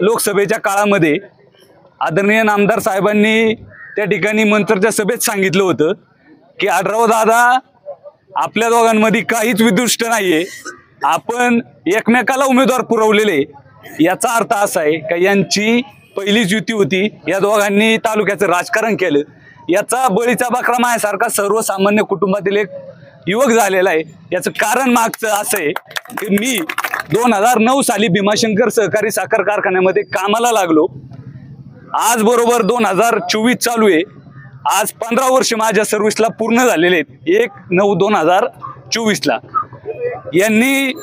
लोकसभेच्या काळामध्ये आदरणीय नामदार साहेबांनी त्या ठिकाणी मंत्रच्या सभेत सांगितलं होतं की आढराव दादा आपल्या दोघांमध्ये काहीच विदुष्ट नाहीये, आपण एकमेकाला उमेदवार पुरवलेले। याचा अर्थ असा आहे की यांची पहिलीच युती होती, या दोघांनी तालुक्याचं राजकारण केलं। याचा बळीचा बकरा माझ्यासारखा सर्वसामान्य कुटुंबातील एक युवक झालेला आहे। याचं कारण मागचं असं आहे की मी 2009 साली भीमाशंकर सहकारी साखर कारखान्यामध्ये कामाला लागलो। आज बरोबर 2024 चालू आहे। आज 15 वर्ष माझ्या सर्व्हिसला पूर्ण झालेले आहेत, 1/9/2024 ला। यांनी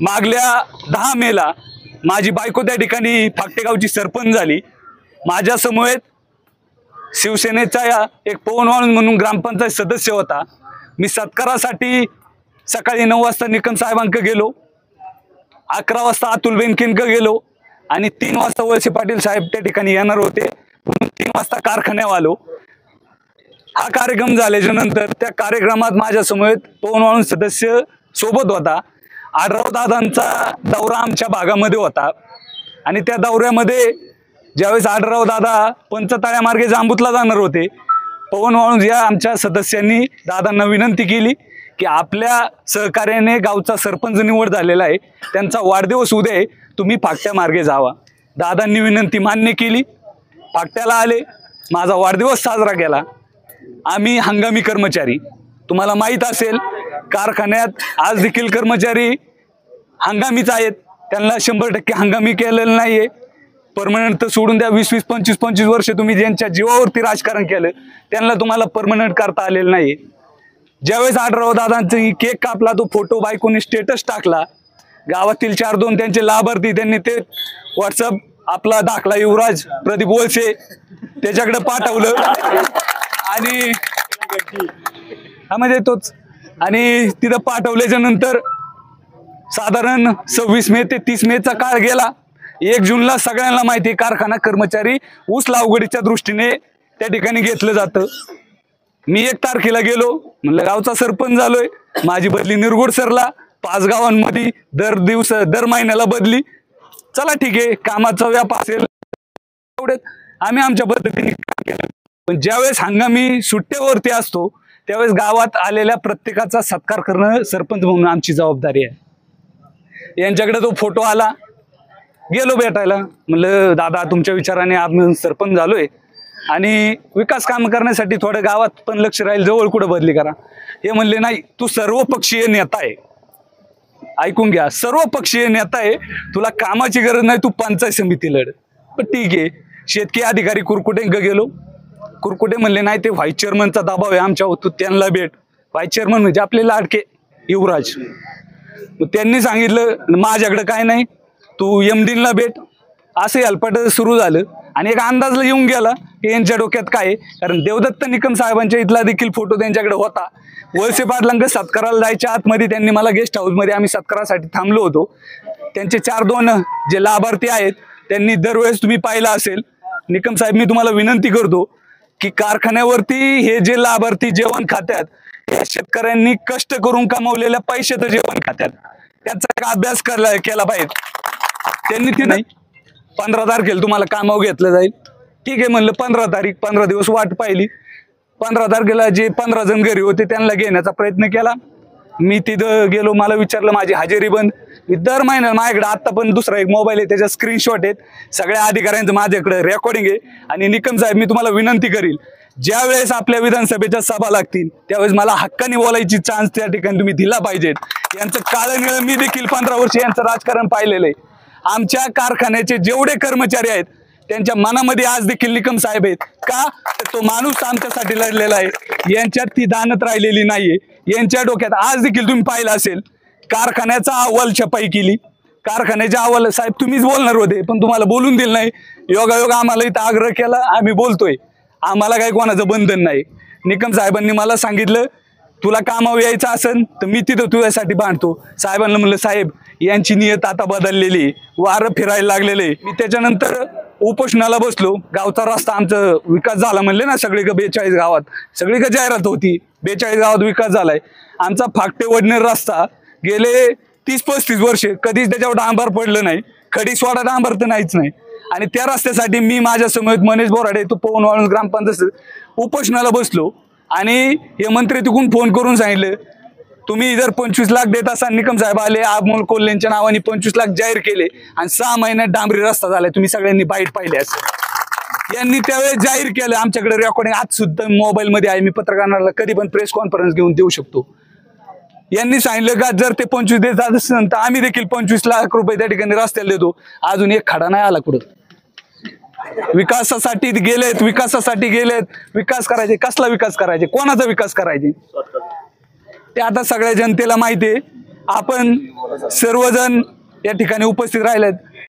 मागल्या 10 मेला माझी बायको त्या ठिकाणी फाकटेगावची सरपंच झाली। माझ्या समवेत शिवसेनेचा एक पवन वाळूंज म्हणून ग्रामपंचायत सदस्य होता। मी सत्कारासाठी सकाळी 9 वाजता निकम साहेबांक गेलो, 11 वाजता अतुल बेनकेंक गेलो आणि 3 वाजता वळसे पाटील साहेब त्या ठिकाणी येणार होते म्हणून 3 वाजता कारखान्यावर आलो। हा कार्यक्रम झाल्याच्या नंतर त्या कार्यक्रमात माझ्या समवेत पवन वाळूंज सदस्य सोबत होता। आढराव दादांचा दौरा आमच्या भागामध्ये होता आणि त्या दौऱ्यामध्ये ज्यावेळेस आढराव दादा पंचताळ्यामार्गे जांबूतला जाणार होते, पवन वाळूंज या आमच्या सदस्यांनी दादांना विनंती केली की आपल्या सहकार्याने गावचा सरपंच निवड झालेला आहे, त्यांचा वाढदिवस उद्या आहे, तुम्ही फाकट्या मार्गे जावा। दादांनी विनंती मान्य केली, फाकट्याला आले, माझा वाढदिवस साजरा केला। आम्ही हंगामी कर्मचारी, तुम्हाला माहीत असेल कारखान्यात आज देखील कर्मचारी हंगामीच आहेत, त्यांना 100% हंगामी केलेलं नाहीये। परमनंट तर सोडून द्या, 20-20, 25-25 वर्ष तुम्ही ज्यांच्या जीवावरती राजकारण केलं त्यांना तुम्हाला परमनंट करता आलेलं नाही। ज्यावेळेस आढराव दादांचा केक कापला, तो फोटो बायकोनी स्टेटस टाकला, गावातील 4-2 त्यांचे लाभार्थी त्यांनी ते व्हॉट्सअप आपला दाखला युवराज प्रदीप वळसे त्याच्याकडे पाठवलं आणि म्हणजे तोच, आणि तिथं पाठवल्याच्या नंतर साधारण 26 मे ते 30 मेचा काळ गेला। 1 जूनला सगळ्यांना माहिती कारखाना कर्मचारी ऊस लागवडीच्या दृष्टीने त्या ठिकाणी घेतलं जातं। मी 1 तारखेला गेलो, म्हणलं गावचा सरपंच झालोय, माझी बदली निरगुड सरला, 5 गावांमध्ये दर महिन्याला बदली, चला ठीक आहे, कामाचा व्याप असेल एवढेच आम्ही आमच्या पद्धतीने काम केलं। पण ज्यावेळेस हंगामी सुट्ट्यावरती असतो त्यावेळेस गावात आलेल्या प्रत्येकाचा सत्कार करणं सरपंच म्हणून आमची जबाबदारी आहे। यांच्याकडे तो फोटो आला, गेलो भेटायला, म्हणलं दादा तुमच्या विचाराने आपण सरपंच झालोय आणि विकास काम करण्यासाठी थोडं गावात पण लक्ष राहील, जवळ कुठं बदली करा। हे म्हणले नाही, तू सर्वपक्षीय नेता आहे, ऐकून घ्या, सर्वपक्षीय नेता आहे, तुला कामाची गरज नाही, तू पंचायत समिती लढ। पण ठीक आहे, शेतकी अधिकारी कुरकुटेंक गेलो, कुरकुटे म्हणले नाही ते व्हाईस चेअरमनचा दबाव आहे आमच्या, तू त्यांना भेट। व्हाईस चेअरमन म्हणजे आपले लाडके युवराज, त्यांनी सांगितलं माझ्याकडे काय नाही, तू MD ला भेट। असं हेलपाट सुरू झालं आणि एक अंदाजला येऊन गेला की यांच्या डोक्यात काय आहे, कारण देवदत्त निकम साहेबांच्या इथला देखील फोटो त्यांच्याकडे होता। वळसे पाटलांक सत्काराला जायच्या आतमध्ये त्यांनी मला गेस्ट हाऊसमध्ये, आम्ही सत्कारासाठी थांबलो होतो, त्यांचे 4-2 जे लाभार्थी आहेत त्यांनी दरवेळेस तुम्ही पाहिलं असेल, निकम साहेब मी तुम्हाला विनंती करतो की कारखान्यावरती हे जे लाभार्थी जेवण खात्यात, या शेतकऱ्यांनी कष्ट करून कमवलेल्या पैशाचं जेवण खात्यात, त्यांचा एक अभ्यास केला पाहिजे। त्यांनी ती नाही 15 तारखेला तुम्हाला कामावर घेतलं जाईल, ठीक आहे म्हणलं, 15 तारीख 15 दिवस वाट पाहिली। 15 तारखेला जे 15 जण घरी होते त्यांना घेण्याचा प्रयत्न केला। मी तिथं गेलो, मला विचारलं माझी हजेरी बंद। मी दर महिन्याला माझ्याकडे आत्ता पण दुसरा एक मोबाईल आहे, त्याच्या स्क्रीनशॉट आहेत, सगळ्या अधिकाऱ्यांचं माझ्याकडे रेकॉर्डिंग आहे। आणि निकम साहेब मी तुम्हाला विनंती करील, ज्या वेळेस आपल्या विधानसभेच्या सभा लागतील त्यावेळेस मला हक्काने बोलायची चान्स त्या ठिकाणी तुम्ही दिला पाहिजेत। यांचं काळं निळं मी देखील 15 वर्ष यांचं राजकारण पाहिलेलं आहे। आमच्या कारखान्याचे जेवढे कर्मचारी आहेत त्यांच्या मनामध्ये आज देखील निकम साहेब आहेत का, तो माणूस आमच्यासाठी लढलेला आहे, यांच्यात ती दानत राहिलेली नाहीये। यांच्या डोक्यात आज देखील तुम्ही पाहिलं असेल कारखान्याचा अहवाल छपाई केली, कारखान्याचा अहवाल साहेब तुम्हीच बोलणार होते पण तुम्हाला बोलून दिलं नाही, योगायोग आम्हाला इथं आग्रह केला, आम्ही बोलतोय, आम्हाला काही कोणाचं बंधन नाही। निकम साहेबांनी मला सांगितलं तुला कामावर यायचं असेल तर मी तिथं तुझ्यासाठी बांधतो। साहेबांना म्हणलं साहेब यांची नियत आता बदललेली, वारं फिरायला लागलेले। मी त्याच्यानंतर उपोषणाला बसलो, गावचा रस्ता आमचा विकास झाला म्हणले ना, सगळीकडे 42 गावात सगळीकडे जाहिरात होती, 42 गावात विकास झालाय। आमचा फाकटे वडनेर रस्ता गेले 30-35 वर्षे कधीच त्याच्यावर डांबर पडलं नाही, खडी सोडा डांबर तर नाहीच नाही. आणि त्या रस्त्यासाठी मी माझ्या समोर मनीष बोराडे तो पवन वाळूंज ग्रामपंचायत उपोषणाला बसलो आणि हे मंत्री तिकडून फोन करून सांगितलं तुम्ही जर 25 लाख देत असाल, निकम साहेब आले अमोल कोल्हेंच्या नावाने 25 लाख जाहीर केले आणि 6 महिन्यात डांबरी रस्ता झालाय, तुम्ही सगळ्यांनी बाईट पाहिले असं यांनी त्यावेळेस जाहीर केलं. आमच्याकडे रेकॉर्डिंग आज सुद्धा मोबाईल मध्ये आहे, मी पत्रकारांना कधी पण प्रेस कॉन्फरन्स घेऊन देऊ शकतो. यांनी सांगितलं का जर ते 25 देत असेल तर आम्ही देखील 25 लाख रुपये त्या ठिकाणी रस्त्याला देतो. अजून एक खडा नाही आला कुठं. विकासासाठी गेलेत, विकास करायचे. कसला विकास करायचे, कोणाचा विकास करायचे ते आता सगळ्या जनतेला माहिती आहे. आपण सर्वजण या ठिकाणी उपस्थित राहिलेत.